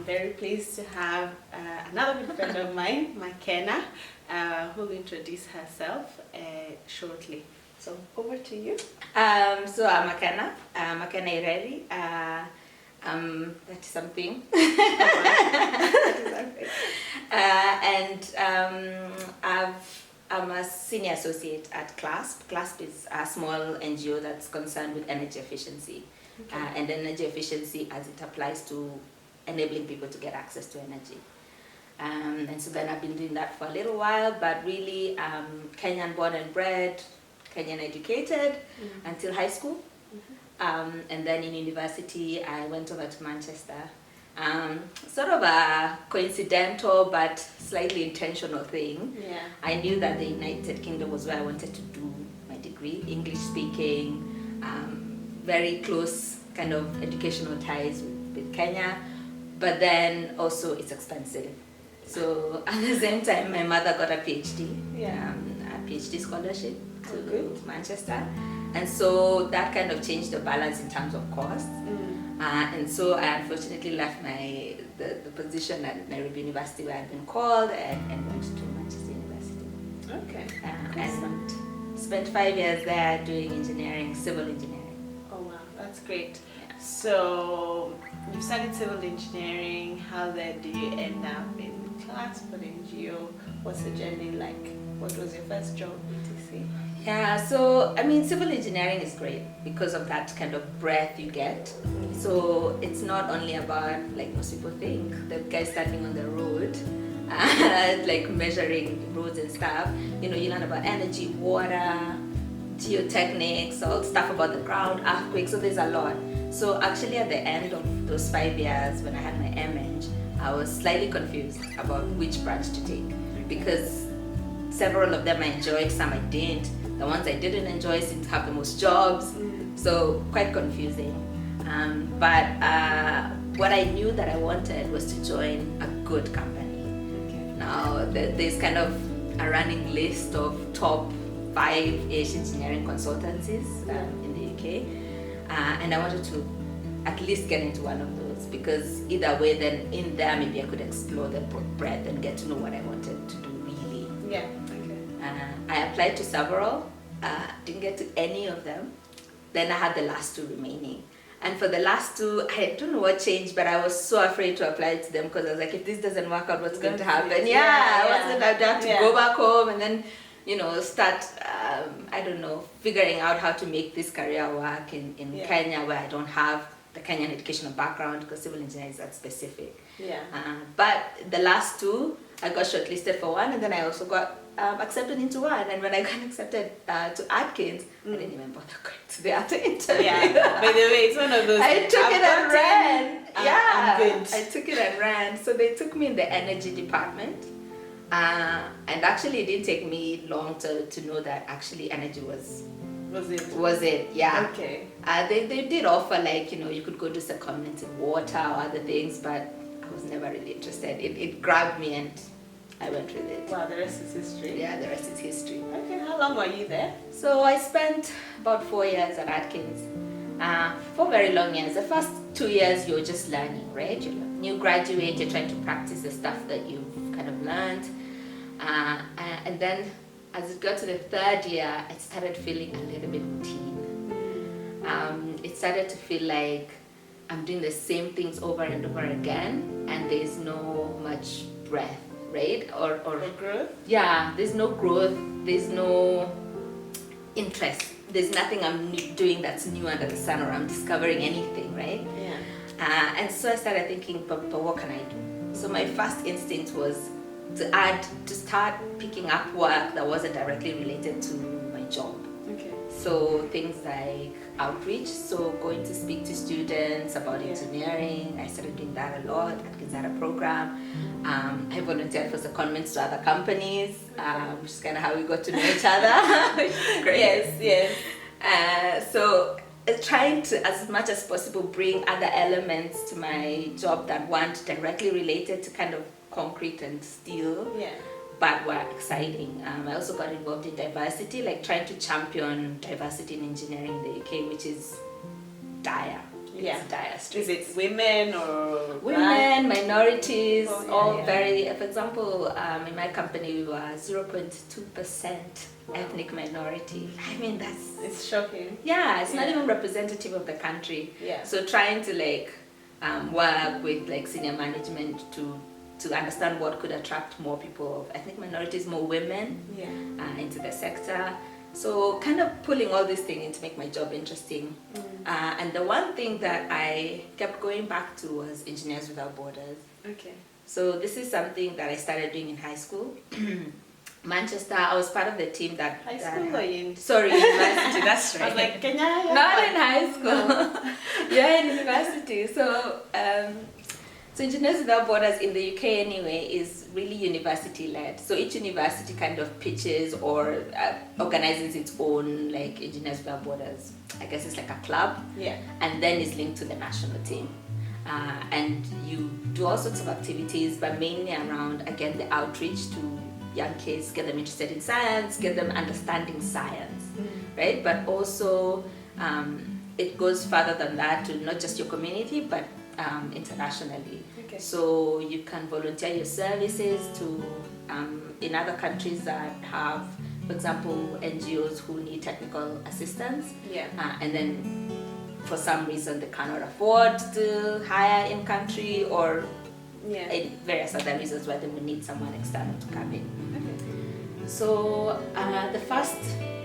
very pleased to have another good friend of mine, Makena, who will introduce herself shortly. So over to you. So I'm Makena, Ireri. I'm 30-something. I'm a senior associate at CLASP. CLASP is a small NGO that's concerned with energy efficiency. Okay. And energy efficiency as it applies to enabling people to get access to energy. And so then I've been doing that for a little while, but really Kenyan born and bred, Kenyan educated until high school. And then in university, I went over to Manchester. Sort of a coincidental but slightly intentional thing. Yeah. I knew that the United Kingdom was where I wanted to do my degree, English speaking, very close kind of educational ties with Kenya, but then also it's expensive. So at the same time, my mother got a PhD, a PhD scholarship to Manchester. And so that kind of changed the balance in terms of costs. And so I unfortunately left the position at Nairobi University where I'd been called and went to Manchester University. Okay. And spent 5 years there doing engineering, civil engineering. Oh wow, that's great. Yeah. So you studied civil engineering. How then do you end up in class for the NGO? What's the journey like? What was your first job, etc.? Yeah, so I mean, civil engineering is great because of that kind of breadth you get. So it's not only about, like most people think, the guy standing on the road, like measuring roads and stuff. You know, you learn about energy, water, geotechnics, all stuff about the ground, earthquakes, so there's a lot. So actually at the end of those 5 years when I had my MEng, I was slightly confused about which branch to take because several of them I enjoyed, some I didn't. The ones I didn't enjoy seemed to have the most jobs, so quite confusing. But what I knew that I wanted was to join a good company. Okay. Now, there's kind of a running list of top 5-ish engineering consultancies in the UK, and I wanted to at least get into one of those because either way, then in there maybe I could explore the breadth and get to know what I wanted to do really. Yeah. I applied to several, didn't get to any of them. Then I had the last 2 remaining. And for the last 2, I don't know what changed, but I was so afraid to apply to them because I was like, if this doesn't work out, what's going to happen? What's going to have to go back home and then, you know, start, I don't know, figuring out how to make this career work in Kenya where I don't have the Kenyan educational background because civil engineering is that specific. Yeah. But the last 2, I got shortlisted for one and then I also got accepted into one, and when I got accepted to Atkins, I didn't even bother going to the other interview. Yeah, by the way, it's one of those. I took it and ran. I'm good. I took it and ran. So they took me in the energy department, and actually it didn't take me long to know that actually energy was it. Yeah. Okay. They did offer, like, you know, you could go do secondments in water or other things, but I was never really interested. It grabbed me and I went with it. Wow, the rest is history. Yeah, the rest is history. Okay, how long were you there? So I spent about 4 years at Atkins. 4 very long years. The first 2 years you're just learning, right? You're a new graduate, you're trying to practice the stuff that you've kind of learned. And then as it got to the 3rd year, it started feeling a little bit routine. It started to feel like I'm doing the same things over and over again, and there's no much breadth. Right? Or growth? Yeah, there's no growth, there's no interest, there's nothing I'm doing that's new under the sun or I'm discovering anything, right? Yeah. And so I started thinking, but what can I do? So my first instinct was to start picking up work that wasn't directly related to my job. Okay. So things like outreach, so going to speak to students about engineering. I started doing that a lot. Atkins had a program. I volunteered for secondments to other companies, which is kind of how we got to know each other. Great. Yes. So trying to, as much as possible, bring other elements to my job that weren't directly related to kind of concrete and steel. Yeah. But were exciting. I also got involved in diversity, like trying to champion diversity in engineering in the UK, which is dire. It's dire. Is it women or women, women, minorities, Oh, yeah, all yeah. very, for example, in my company we were 0.2% ethnic minority. I mean, It's shocking. yeah, it's not Yeah. even representative of the country. Yeah. So trying to like work with like senior management to understand what could attract more people of ethnic minorities, more women Yeah. into the sector. So kind of pulling all these things to make my job interesting. And the one thing that I kept going back to was Engineers Without Borders. Okay. So this is something that I started doing in high school. Manchester, I was part of the team that... High school or in? Sorry, university, that's right. I was like, Kenya? Yeah, Not but- in high school. Yeah, in university. So, so Engineers Without Borders in the UK anyway is really university led. So each university kind of pitches or organizes its own like Engineers Without Borders. I guess it's like a club. Yeah. And then is linked to the national team. And you do all sorts of activities, but mainly around, again, the outreach to young kids, get them interested in science, get them understanding science, right? But also it goes further than that to not just your community, but internationally. Okay. So you can volunteer your services to in other countries that have, for example, NGOs who need technical assistance, Yeah. and then for some reason they cannot afford to hire in country, or Yeah. various other reasons why they would need someone external to come in. Okay. So the first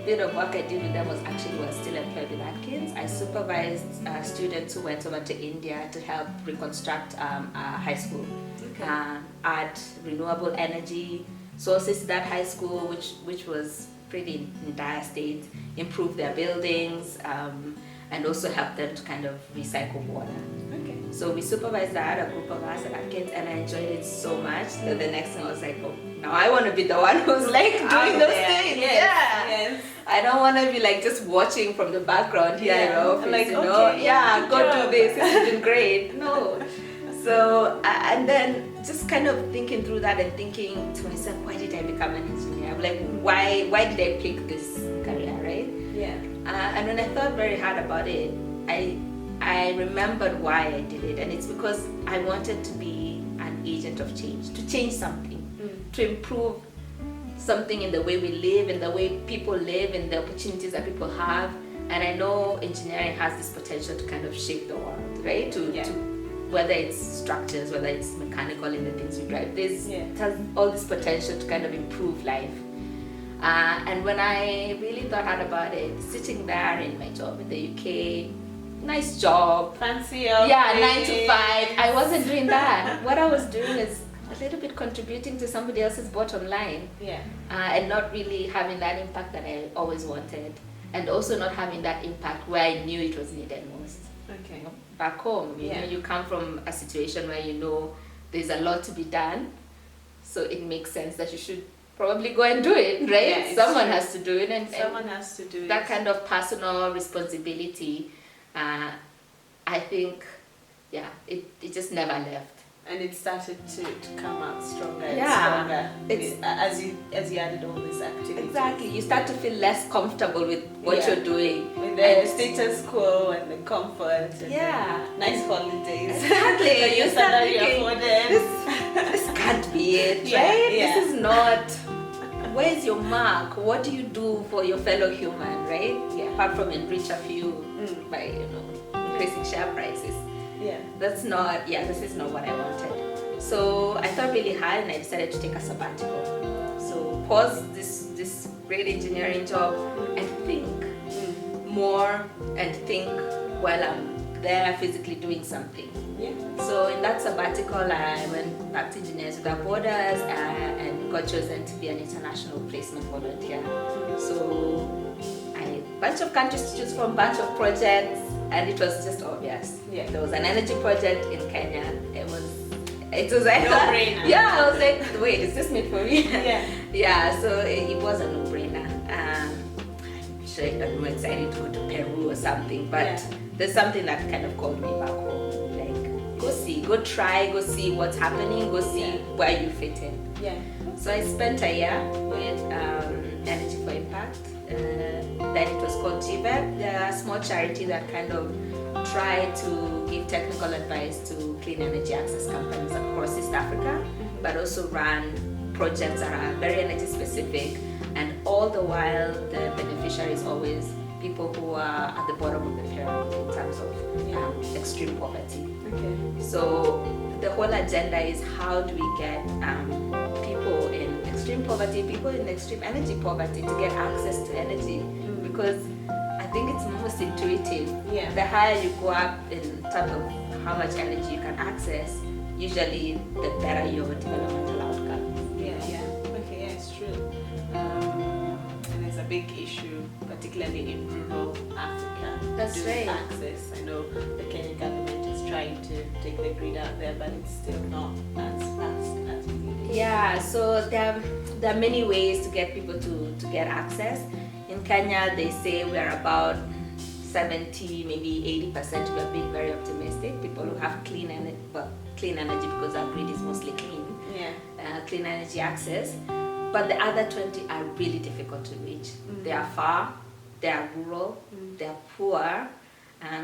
bit of work I did with them was actually was still employed with Atkins. I supervised students who went over to India to help reconstruct a high school, Okay. add renewable energy sources to that high school, which was pretty in dire state, improve their buildings, and also help them to kind of recycle water. Okay. So we supervised that, a group of us at Atkins, and I enjoyed it so much that the next thing I was like, oh, now I want to be the one who's like doing those things. Yes. Yeah. Yes. I don't want to be like just watching from the background here in the Yeah. office, Like, you know? okay, Yeah, good go job. do this, it's been great. No. So, and then just kind of thinking through that and thinking to myself, why did I become an engineer? I'm like, why did I pick this career, right? Yeah. And when I thought very hard about it, I remembered why I did it, and it's because I wanted to be an agent of change, to change something, to improve something in the way we live, in the way people live, in the opportunities that people have. And I know engineering has this potential to kind of shape the world, right? To whether it's structures, whether it's mechanical in the things we drive, it has all this potential to kind of improve life. And when I really thought hard about it, sitting there in my job in the UK, nice job, Fancy. yeah, 9 to 5. I wasn't doing that. What I was doing is a little bit contributing to somebody else's bottom line, Yeah. and not really having that impact that I always wanted, and also not having that impact where I knew it was needed most. Okay. Back home, you know, you come from a situation where you know there's a lot to be done, so it makes sense that you should probably go and do it, right? Yeah, Someone true. has to do it, and Someone has to do that it. kind of personal responsibility. I think, yeah, it just never left. And it started to come out stronger and Yeah. stronger It's- as you added all these activities. Exactly. You start to feel less comfortable with what Yeah. you're doing. With the status quo and the comfort and Yeah. the nice holidays. Exactly. that your You start salary thinking, afforded. This can't be it, Yeah, right? yeah. This is not. Where's your mark? What do you do for your fellow human, right? Yeah. Apart from enrich a few by increasing share prices. Yeah. That's not, this is not what I wanted. So I thought really hard and I decided to take a sabbatical. So pause this great engineering job and think more, and think while I'm there physically doing something. Yeah. So in that sabbatical, I went back to Engineers Without Borders and got chosen to be an international placement volunteer. So a bunch of countries to choose from, bunch of projects, and it was just obvious. Yeah. There was an energy project in Kenya. It was like No-brainer. Yeah, I was like, wait, is this made for me? Yeah. Yeah, so it was a no-brainer. Sure, I'm excited to go to Peru or something, but there's something that kind of called me back home. Like, go see, go try, go see what's happening, go see where you fit in. Yeah. So I spent a year with Energy for Impact. Then it was called GVEP. They're a small charity that kind of try to give technical advice to clean energy access companies across East Africa, but also run projects that are very energy specific, and all the while the beneficiary is always people who are at the bottom of the pyramid in terms of extreme poverty. Okay. So the whole agenda is how do we get people in extreme poverty, people in extreme energy poverty to get access to energy, because I think it's most intuitive. Yeah. The higher you go up in terms of how much energy you can access, usually the better your developmental outcomes. Yeah. Okay, yeah, it's true. And it's a big issue, particularly in rural Africa. That's to right. access. I know the Kenyan government is trying to take the grid out there, but it's still not as fast as we need it. Yeah, so there are many ways to get people to get access. In Kenya, they say we're about 70, maybe 80%. We are being very optimistic. People who have clean energy because our grid is mostly clean. Yeah. Clean energy access. But the other 20 are really difficult to reach. They are far, they are rural, they are poor.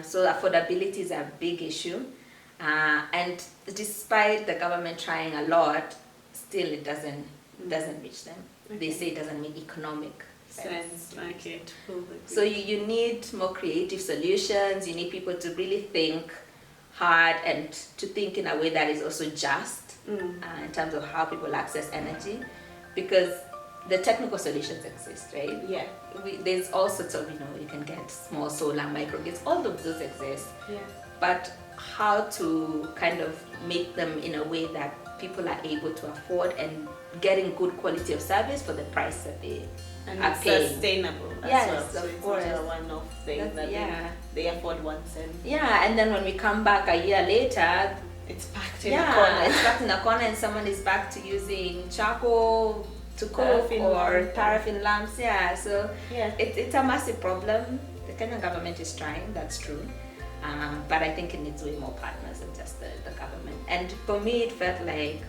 So affordability is a big issue. And despite the government trying a lot, still it doesn't reach them. Okay. They say it doesn't make economic sense. Okay. Totally. So you need more creative solutions. You need people to really think hard and to think in a way that is also just in terms of how people access energy, because the technical solutions exist, right? Yeah. There's all sorts of, you can get small solar, microgrids, all of those exist. Yeah. But how to kind of make them in a way that people are able to afford and getting good quality of service for the price that they And are it's paying. sustainable as Yes, well. So of it's course. not a one-off thing that they afford once and Yeah, and then when we come back a year later, it's packed in a corner. it's back in a corner and someone is back to using charcoal to cook Paraffin or lamp. paraffin lamps. Yeah, so Yeah. it's a massive problem. The Kenyan government is trying, that's true. But I think it needs way more partners than just the government. And for me, it felt like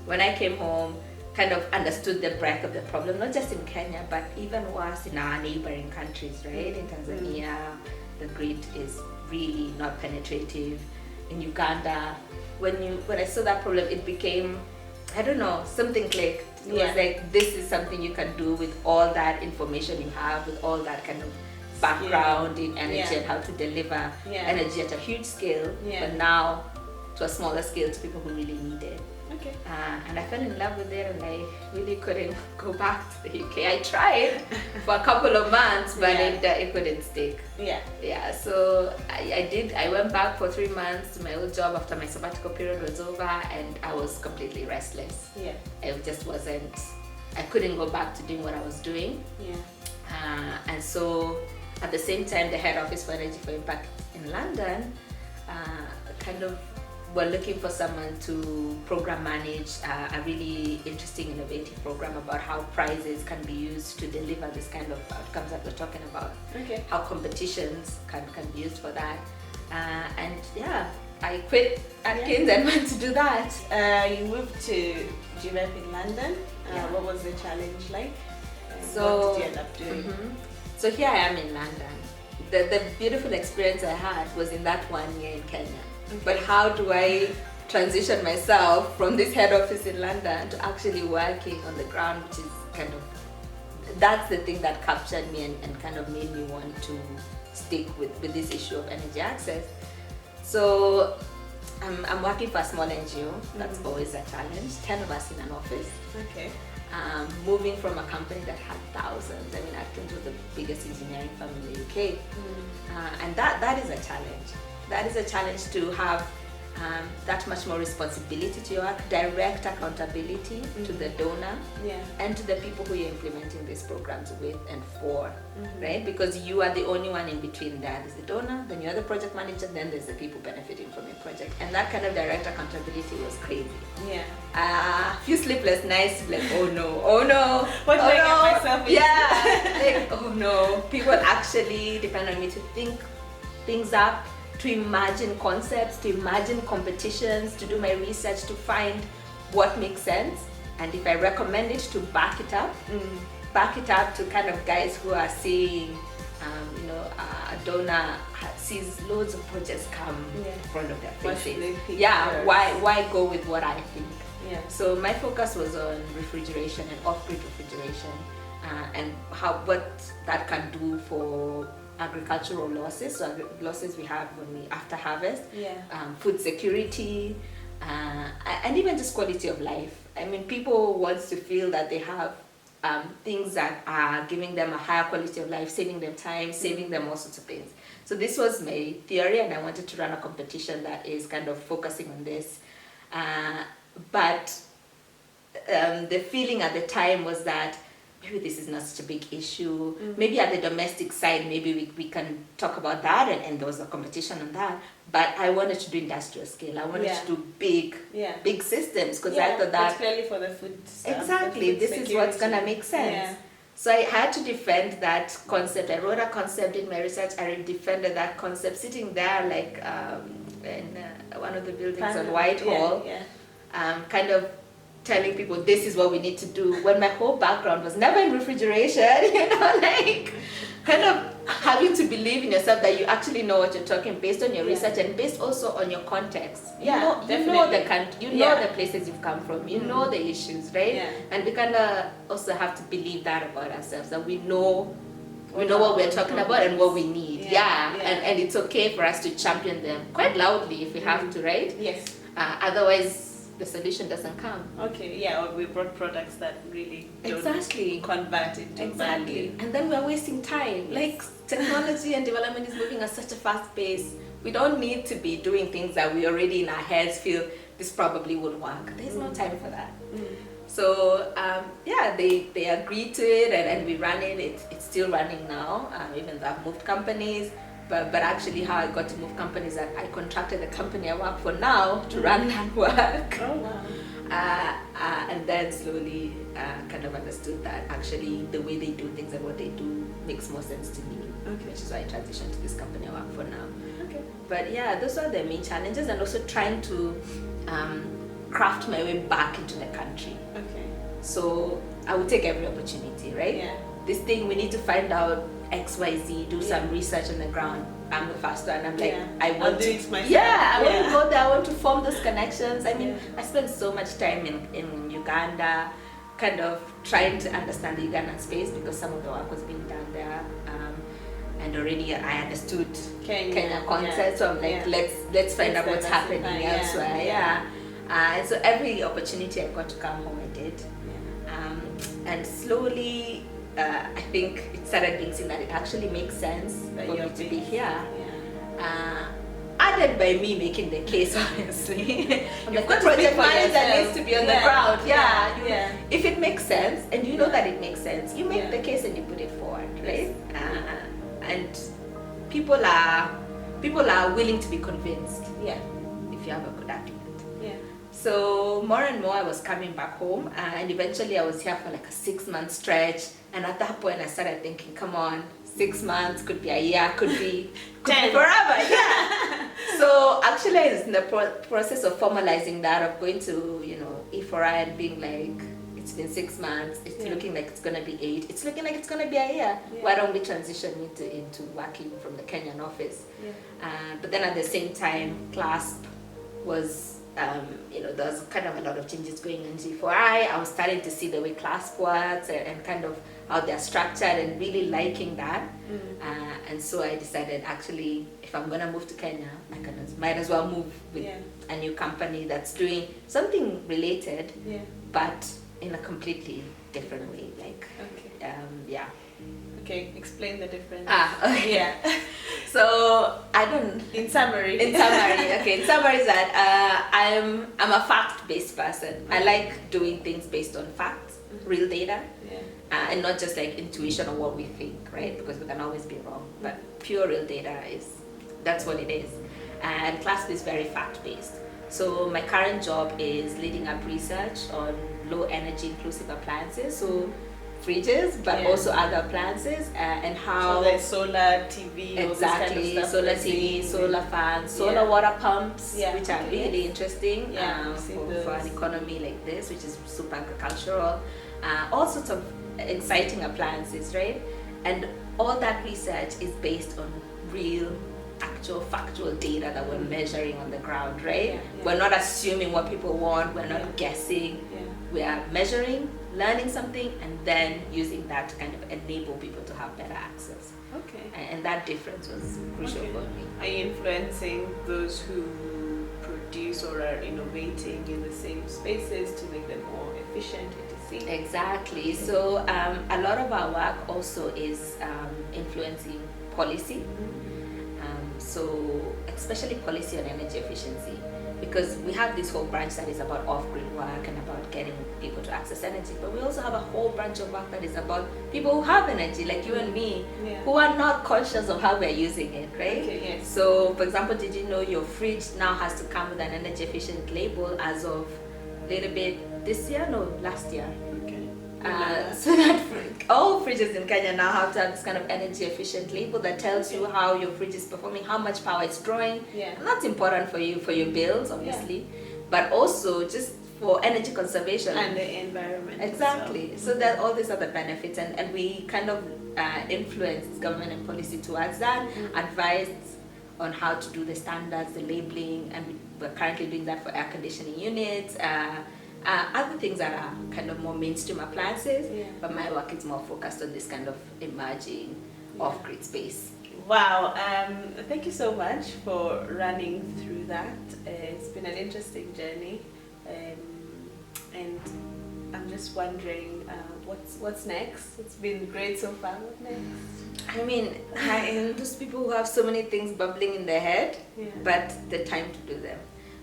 when I came home, kind of understood the breadth of the problem, not just in Kenya, but even worse in our neighboring countries, right? In Tanzania, the grid is really not penetrative. In Uganda, when I saw that problem, it became, I don't know, something clicked. It was like, this is something you can do with all that information you have, with all that kind of background in energy and how to deliver energy at a huge scale, but now to a smaller scale to people who really need it. Okay. And I fell in love with it, and I really couldn't go back to the UK. I tried for a couple of months, but it couldn't stick. Yeah. So I went back for 3 months to my old job after my sabbatical period was over, and I was completely restless. Yeah. It just wasn't. I couldn't go back to doing what I was doing. Yeah. And so at the same time, the head office for Energy for Impact in London kind of were looking for someone to program manage a really interesting, innovative program about how prizes can be used to deliver this kind of outcomes that we're talking about. Okay. How competitions can be used for that. And I quit Atkins and went to do that. You moved to GMF in London. What was the challenge like? So what did you end up doing? So here I am in London. The beautiful experience I had was in that 1 year in Kenya. But how do I transition myself from this head office in London to actually working on the ground, which is kind of, that's the thing that captured me and kind of made me want to stick with this issue of energy access. So I'm working for a small NGO. That's always a challenge. 10 of us in an office. Okay. Moving from a company that had thousands. I mean, Atkins was the biggest engineering firm in the UK. And that is a challenge. That is a challenge to have that much more responsibility to your work, direct accountability to the donor and to the people who you're implementing these programs with and for, right? Because you are the only one in between there. There's the donor, then you're the project manager, then there's the people benefiting from your project. And that kind of direct accountability was crazy. Yeah. Few sleepless nights, like, oh no. What did I get myself into? Yeah, like, oh no. People actually depend on me to think things up, to imagine concepts, to imagine competitions, to do my research, to find what makes sense. And if I recommend it, to back it up to kind of guys who are seeing A donor sees loads of projects come in front of their What should faces. they pick Yeah, first? why go with what I think? Yeah. So my focus was on refrigeration and off-grid refrigeration, and what that can do for agricultural losses. So losses we have after harvest, food security, and even just quality of life. I mean, people want to feel that they have things that are giving them a higher quality of life, saving them time, saving them all sorts of things. So this was my theory, and I wanted to run a competition that is kind of focusing on this. But the feeling at the time was that maybe this is not such a big issue. Maybe at the domestic side, maybe we can talk about that, and there was a competition on that. But I wanted to do industrial scale. I wanted to do big systems, because I thought that particularly for the food stuff, exactly, this is what's gonna make sense. Yeah. So I had to defend that concept. I wrote a concept in my research. I defended that concept sitting there like in one of the buildings on Whitehall, kind of telling people this is what we need to do, when my whole background was never in refrigeration, like kind of having to believe in yourself that you actually know what you're talking based on your research and based also on your context. You know the country, you know the places you've come from, you know the issues, right? And we kind of also have to believe that about ourselves, that we know what we're talking about and what we need. And it's okay for us to champion them quite loudly if we have to, right? Yes. Otherwise the solution doesn't come. Okay, or we brought products that really don't convert into value. And then we're wasting time. Like, technology and development is moving at such a fast pace. We don't need to be doing things that we already in our heads feel this probably won't work. There's no time for that. So they agreed to it, and we ran it. It's still running now, even though I've moved companies. But actually how I got to move companies, that I contracted the company I work for now to run that work. Oh, wow. And then slowly kind of understood that actually the way they do things and what they do makes more sense to me. Okay. Which is why I transitioned to this company I work for now. Okay. But yeah, those are the main challenges, and also trying to craft my way back into the country. Okay. So I would take every opportunity, right? Yeah. This thing, we need to find out XYZ, do some research on the ground. I'm the first one. I'm like, I want to. I want to go there. I want to form those connections. I mean, I spent so much time in Uganda, kind of trying to understand the Ugandan space, because some of the work was being done there, and already I understood Kenya concept. So I'm like, let's find out what's happening elsewhere. And so every opportunity I got to come home, I did, and slowly. I think it started being seen that it actually makes sense for me to be here. Added by me making the case, honestly. I'm like, the project manager needs to be on the ground. If it makes sense, and you know that it makes sense, you make the case and you put it forward, right? And people are willing to be convinced. If you have a good argument. So more and more I was coming back home, and eventually I was here for like a 6-month stretch. And at that point I started thinking, come on, 6 months, could be a year, could be forever. So actually I was in the process of formalizing that, of going to, E4I and being like, it's been 6 months, it's looking like it's gonna be 8, it's looking like it's gonna be a year. Why don't we transition into working from the Kenyan office? But then at the same time, CLASP was there was kind of a lot of changes going on in G4I. I was starting to see the way CLASP works and kind of how they're structured, and really liking that. And so I decided, actually, if I'm going to move to Kenya, might as well move with a new company that's doing something related, but in a completely different way. Okay, explain the difference. Okay. So In summary, is that I'm a fact-based person. I like doing things based on facts, real data, and not just like intuition or what we think, right? Because we can always be wrong. But pure real data that's what it is. And CLASP is very fact-based. So my current job is leading up research on low energy inclusive appliances. So fridges, but also other appliances, and how like solar TV, exactly, all this kind of stuff, solar TV, solar fans, solar water pumps, which are really interesting for an economy like this, which is super agricultural. All sorts of exciting appliances, right? And all that research is based on real, actual, factual data that we're measuring on the ground, right? We're not assuming what people want, we're not guessing. We are measuring, learning something, and then using that to kind of enable people to have better access. Okay. And that difference was crucial for me. Are you influencing those who produce or are innovating in the same spaces to make them more efficient, etc.? Exactly. So a lot of our work also is influencing policy. So especially policy on energy efficiency, because we have this whole branch that is about off-grid work and about getting people to access energy, but we also have a whole branch of work that is about people who have energy, like you and me, who are not conscious of how we're using it, right? Okay, yes. So, for example, did you know your fridge now has to come with an energy efficient label as of a little bit this year? No, last year. So that all fridges in Kenya now have to have this kind of energy efficient label that tells you how your fridge is performing, how much power it's drawing. And that's important for you, for your bills, obviously, but also just for energy conservation. And the environment. Exactly. So there are all these other benefits, and we kind of influence government and policy towards that, advise on how to do the standards, the labeling, and we're currently doing that for air conditioning units. Other things that are kind of more mainstream appliances, but my work is more focused on this kind of emerging off-grid space. Wow, thank you so much for running through that. It's been an interesting journey, and I'm just wondering what's next. It's been great so far. What next? I mean, I am those people who have so many things bubbling in their head, but the time to do them.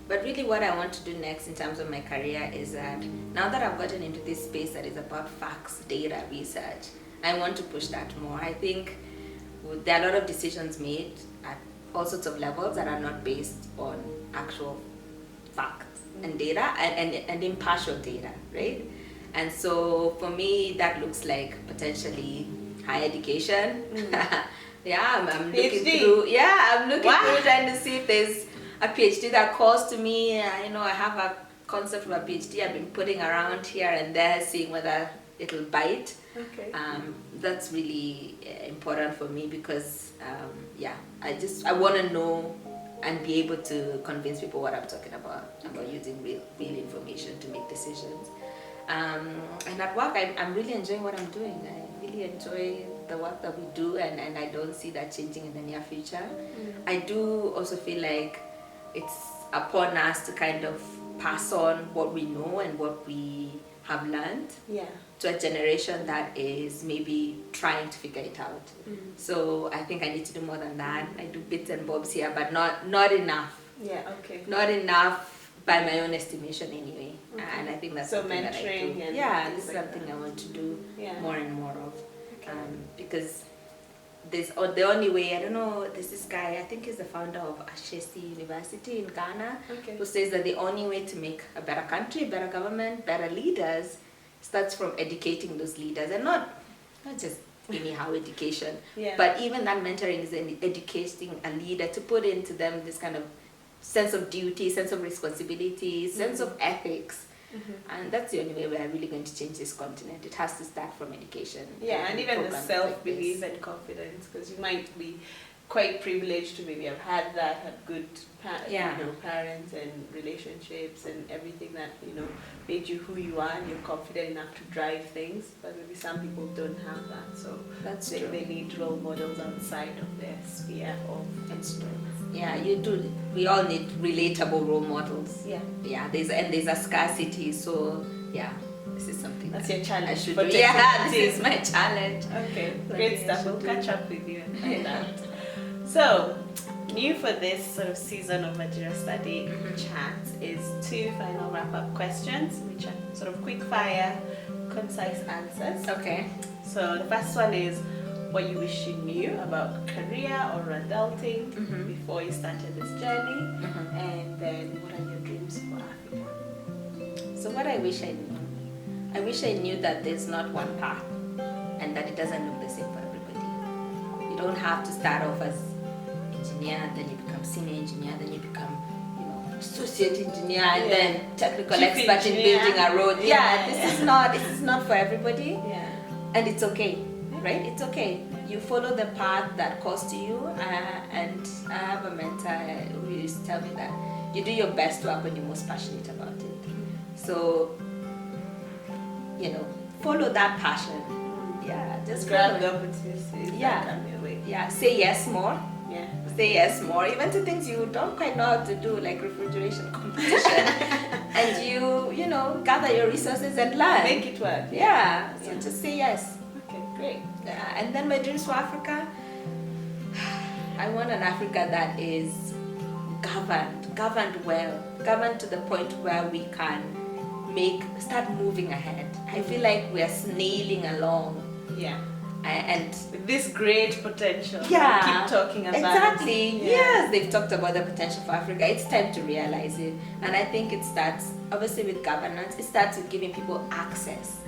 But really what I want to do next in terms of my career is that now that I've gotten into this space that is about facts, data, research, I want to push that more. I think there are a lot of decisions made at all sorts of levels that are not based on actual facts and data and impartial data, right? And so for me, that looks like potentially higher education. I'm looking through. I'm looking through trying to see if there's a PhD that calls to me. I have a concept of a PhD I've been putting around here and there, seeing whether it'll bite. That's really important for me because I want to know and be able to convince people what I'm talking about using real information to make decisions. And at work, I'm really enjoying what I'm doing. I really enjoy the work that we do, and I don't see that changing in the near future. I do also feel like it's upon us to kind of pass on what we know and what we have learned to a generation that is maybe trying to figure it out. So I think I need to do more than that. I do bits and bobs here, but not enough. Not enough by my own estimation anyway. And I think that's something that I do. This is something I want to do more and more of. Because the only way, I don't know, there's this guy, I think he's the founder of Ashesi University in Ghana, who says that the only way to make a better country, better government, better leaders starts from educating those leaders, and not just anyhow education, but even that mentoring is educating a leader to put into them this kind of sense of duty, sense of responsibility, sense of ethics. And that's the only way we're really going to change this continent. It has to start from education. And even the self-belief and confidence, because you might be quite privileged to maybe have had good parents and relationships and everything that made you who you are, and you're confident enough to drive things. But maybe some people don't have that, so they need role models outside of their sphere of influence. You do. We all need relatable role models. There's a scarcity. So this is something that's your challenge. I should do. This is my challenge. Okay, great stuff. We'll catch up with you and find out. So, new for this sort of season of Material Study chat is 2 final wrap-up questions, which are sort of quick fire, concise answers. Okay. So the first one is what you wish you knew about career or adulting before you started this journey, and then what are your dreams for Africa? So what I wish I knew that there's not one path and that it doesn't look the same for everybody. You don't have to start off as engineer, then you become senior engineer, then you become associate engineer, and then technical expert in building a road. This is not for everybody. And it's okay. Right? It's okay. you follow the path that calls to you, and I have a mentor who used to tell me that you do your best work when you're most passionate about it. So, follow that passion. Yeah, just grab follow the it. opportunities Yeah. that come your way. Yeah, say yes more. Yeah. Say yes more, even to things you don't quite know how to do, like refrigeration competition. And you gather your resources and learn. Make it work. Yeah, so Yeah. just say yes. Okay, great. And then my dreams for Africa, I want an Africa that is governed well, governed to the point where we can start moving ahead. I feel like we are snailing along. Yeah. And with this great potential. Yeah, Keep talking about exactly. it. Yes, they've talked about the potential for Africa. It's time to realize it. And I think it starts, obviously, with governance. It starts with giving people access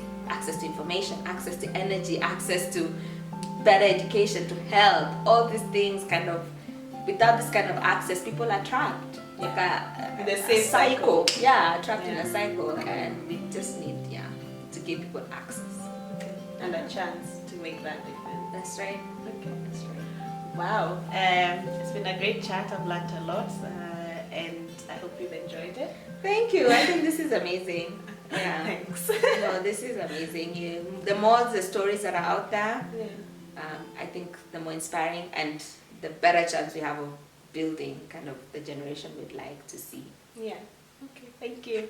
to information, access to energy, access to better education, to health. All these things without this kind of access, people are trapped. Like the same cycle. Yeah, trapped in a cycle. And we just need, to give people access. And a chance to make that difference. That's right. Okay. That's right. Wow. It's been a great chat. I've learned a lot. And I hope you've enjoyed it. Thank you. I think this is amazing. Yeah. Thanks. No, this is amazing. The more the stories that are out there, Yeah. I think the more inspiring and the better chance we have of building kind of the generation we'd like to see. Yeah. Okay. Thank you.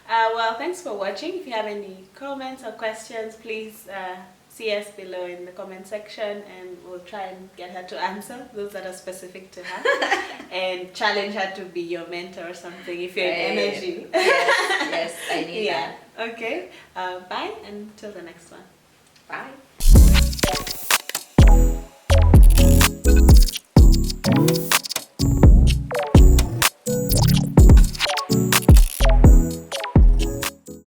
Well, thanks for watching. If you have any comments or questions, please see us below in the comment section, and we'll try and get her to answer those that are specific to her, and challenge her to be your mentor or something if you're in energy. Yes, I need that. Okay. Bye, until the next one. Bye.